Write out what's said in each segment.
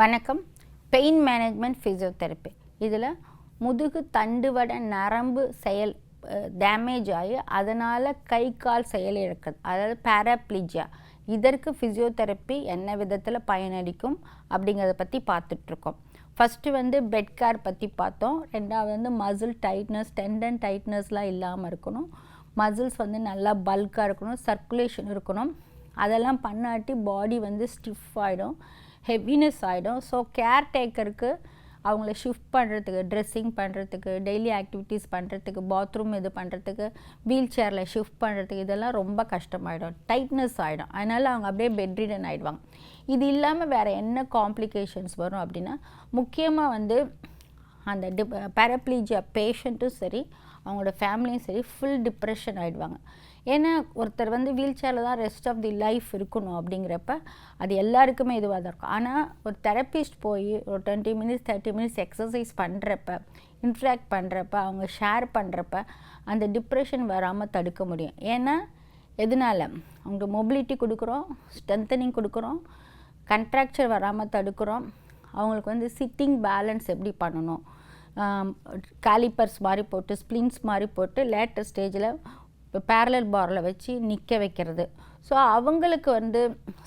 வணக்கம். Pain management physiotherapy. இதில் முதுகு தண்டுவட நரம்பு செயல் டேமேஜ் ஆகி அதனால் கை கால் செயல் இழக்குது, அதாவது பேராப்ளீஜியா. இதற்கு ஃபிசியோதெரப்பி என்ன விதத்தில் பயனளிக்கும் அப்படிங்கிறத பற்றி பார்த்துட்ருக்கோம். ஃபஸ்ட்டு பெட் கேர் பற்றி பார்த்தோம். ரெண்டாவது மசில் டைட்னஸ், டெண்டன் டைட்னஸ்லாம் இல்லாமல் இருக்கணும். மசில்ஸ் நல்லா பல்காக இருக்கணும், சர்க்குலேஷன் இருக்கணும். அதெல்லாம் பண்ணாட்டி பாடி ஸ்டிஃப் ஆகிடும், ஹெவினஸ் ஆகிடும். ஸோ கேர்டேக்கருக்கு அவங்கள ஷிஃப்ட் பண்ணுறதுக்கு, ட்ரெஸ்ஸிங் பண்ணுறதுக்கு, டெய்லி ஆக்டிவிட்டீஸ் பண்ணுறதுக்கு, பாத்ரூம் இது பண்ணுறதுக்கு, வீல் சேரில் ஷிஃப்ட் பண்ணுறதுக்கு இதெல்லாம் ரொம்ப கஷ்டமாயிடும், டைட்னஸ் ஆகிடும். அதனால் அவங்க அப்படியே பெட்ரிடன் ஆகிடுவாங்க. இது இல்லாமல் வேறு என்ன காம்ப்ளிகேஷன்ஸ் வரும் அப்படின்னா, முக்கியமாக அந்த பேராப்ளீஜியா பேஷண்ட்டும் சரி, அவங்களோட ஃபேமிலியும் சரி ஃபுல் டிப்ரெஷன் ஆகிடுவாங்க. ஏன்னா ஒருத்தர் வீல் சேரில் தான் ரெஸ்ட் ஆஃப் தி லைஃப் இருக்கணும் அப்படிங்கிறப்ப அது எல்லாருக்குமே இதுவாக தான் இருக்கும். ஆனால் ஒரு தெரப்பிஸ்ட் போய் ஒரு 20 மினிட்ஸ் 30 மினிட்ஸ் எக்ஸசைஸ் பண்ணுறப்ப, இன்ட்ராக்ட் பண்ணுறப்ப, அவங்க ஷேர் பண்ணுறப்ப அந்த டிப்ரெஷன் வராமல் தடுக்க முடியும். ஏன்னா எதனால் அவங்க மொபிலிட்டி கொடுக்குறோம், ஸ்ட்ரென்தனிங் கொடுக்குறோம், கண்ட்ராக்சர் வராமல் தடுக்கிறோம். அவங்களுக்கு சிட்டிங் பேலன்ஸ் எப்படி பண்ணணும், காலிப்பர்ஸ் மாதிரி போட்டு, ஸ்ப்ளின்ஸ் மாதிரி போட்டு லேட்டர் ஸ்டேஜில் பேரலல் பாரில் வச்சு நிற்க வைக்கிறது. ஸோ அவங்களுக்கு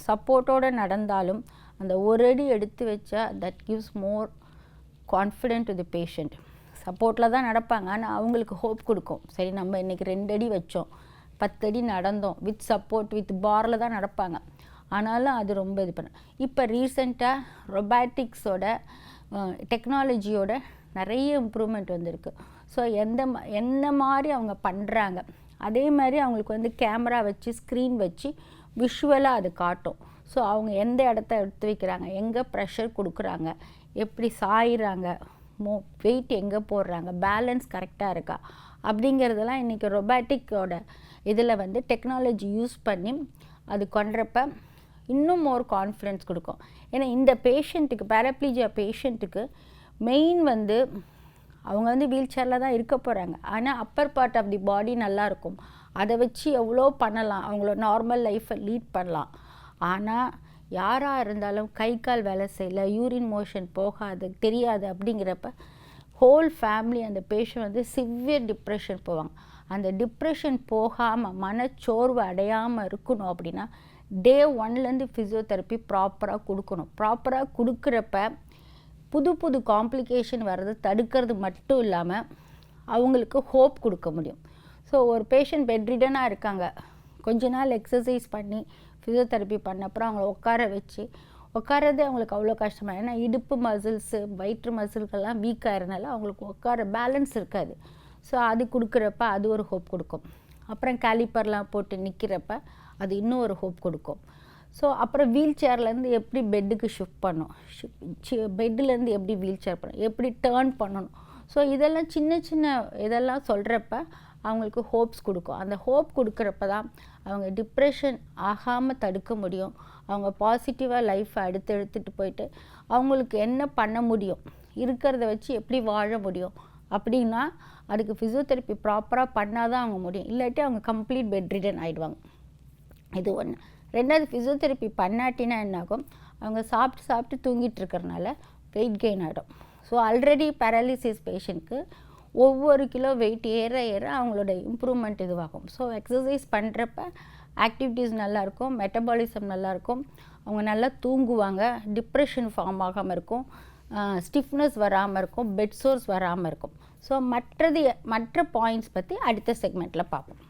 சப்போர்ட்டோடு நடந்தாலும் அந்த ஒரு அடி எடுத்து வச்சா that gives more confident to the patient. சப்போர்ட்டில் தான் நடப்பாங்க, ஆனால் அவங்களுக்கு ஹோப் கொடுக்கும். சரி, நம்ம இன்றைக்கி 2 அடி வச்சோம், 10 அடி நடந்தோம், வித் சப்போர்ட் வித் பாரில் தான் நடப்பாங்க. ஆனாலும் அது ரொம்ப இது பண்ண. இப்போ ரீசெண்டாக ரொபாட்டிக்ஸோட டெக்னாலஜியோட நிறைய இம்ப்ரூவ்மெண்ட் வந்திருக்கு. ஸோ என்ன மாதிரி அவங்க பண்ணுறாங்க, அதே மாதிரி அவங்களுக்கு கேமரா வச்சு, ஸ்க்ரீன் வச்சு விஷுவலாக அது காட்டும். ஸோ அவங்க எந்த இடத்த எடுத்து வைக்கிறாங்க, எங்கே ப்ரெஷர் கொடுக்குறாங்க, எப்படி சாயிறாங்க, வெயிட் எங்கே போடுறாங்க, பேலன்ஸ் கரெக்டாக இருக்கா அப்படிங்கிறதெல்லாம் இன்றைக்கி ரொபாட்டிக்கோட இதில் டெக்னாலஜி யூஸ் பண்ணி அது கொண்டுறப்ப இன்னும் மோர் கான்ஃபிடென்ஸ் கொடுக்கும். ஏன்னா இந்த பேஷண்ட்டுக்கு, பேராப்ளீஜியா பேஷண்ட்டுக்கு மெயின் அவங்க வீல் சேரில் தான் இருக்க போகிறாங்க. ஆனால் அப்பர் பார்ட் ஆஃப் தி பாடி நல்லாயிருக்கும், அதை வச்சு எவ்வளோ பண்ணலாம், அவங்கள நார்மல் லைஃப்பை லீட் பண்ணலாம். ஆனால் யாராக இருந்தாலும் கை கால் வேலை செய்யலை, யூரின் மோஷன் போகாது, தெரியாது அப்படிங்கிறப்ப ஹோல் ஃபேமிலி அந்த பேஷண்ட் சிவியர் டிப்ரெஷன் போவாங்க. அந்த டிப்ரெஷன் போகாமல், மனச்சோர்வு அடையாமல் இருக்கணும் அப்படின்னா டே 1லேருந்து ஃபிசியோதெரப்பி ப்ராப்பராக கொடுக்கணும். ப்ராப்பராக கொடுக்குறப்ப புது புது காம்ப்ளிகேஷன் வர்றது தடுக்கிறது மட்டும் இல்லாமல் அவங்களுக்கு ஹோப் கொடுக்க முடியும். ஸோ ஒரு பேஷண்ட் பெட்ரிடனாக இருக்காங்க, கொஞ்ச நாள் எக்ஸசைஸ் பண்ணி ஃபிசியோதெரப்பி பண்ண அப்புறம் அவங்கள உட்கார வச்சு, உட்காரதே அவங்களுக்கு அவ்வளோ கஷ்டமாக. ஏன்னா இடுப்பு மசில்ஸு, வயிற்று மசில்கள்லாம் வீக்காகிறதுனால அவங்களுக்கு உட்கார பேலன்ஸ் இருக்காது. ஸோ அது கொடுக்குறப்ப அது ஒரு ஹோப் கொடுக்கும். அப்புறம் காலிப்பர்லாம் போட்டு நிற்கிறப்ப அது இன்னும் ஒரு ஹோப் கொடுக்கும். ஸோ அப்புறம் வீல் சேர்லேருந்து எப்படி பெட்டுக்கு ஷிஃப்ட் பண்ணணும், பெட்டுலேருந்து எப்படி வீல் சேர் பண்ணணும், எப்படி டேர்ன் பண்ணணும். ஸோ இதெல்லாம் சின்ன சின்ன இதெல்லாம் சொல்கிறப்ப அவங்களுக்கு ஹோப்ஸ் கொடுக்கும். அந்த ஹோப் கொடுக்குறப்ப தான் அவங்க டிப்ரெஷன் ஆகாமல் தடுக்க முடியும். அவங்க பாசிட்டிவாக லைஃப்பை எடுத்துகிட்டு போயிட்டு அவங்களுக்கு என்ன பண்ண முடியும், இருக்கிறத வச்சு எப்படி வாழ முடியும் அப்படின்னா அதுக்கு ஃபிசியோதெரப்பி ப்ராப்பராக பண்ணால் தான் அவங்க முடியும். இல்லாட்டி அவங்க கம்ப்ளீட் பெட்ரிடன் ஆகிடுவாங்க. இது ஒன்று. ரெண்டாவது, ஃபிசியோதெரப்பி பண்ணாட்டினா என்னாகும், அவங்க சாப்பிட்டு தூங்கிட்டு இருக்கிறனால வெயிட் கெயின் ஆகிடும். ஸோ ஆல்ரெடி பேராலிசிஸ் பேஷண்ட்க்கு ஒவ்வொரு கிலோ வெயிட் ஏற ஏற அவங்களோட இம்ப்ரூவ்மெண்ட் இதுவாகும். ஸோ எக்ஸசைஸ் பண்ணுறப்ப ஆக்டிவிட்டீஸ் நல்லாயிருக்கும், மெட்டபாலிசம் நல்லாயிருக்கும், அவங்க நல்லா தூங்குவாங்க, டிப்ரெஷன் ஃபார்ம் ஆகாமல் இருக்கும், ஸ்டிஃப்னஸ் வராமல் இருக்கும், பெட் சோர்ஸ் வராமல் இருக்கும். ஸோ மற்ற பாயிண்ட்ஸ் பற்றி அடுத்த செக்மெண்ட்டில் பார்ப்போம்.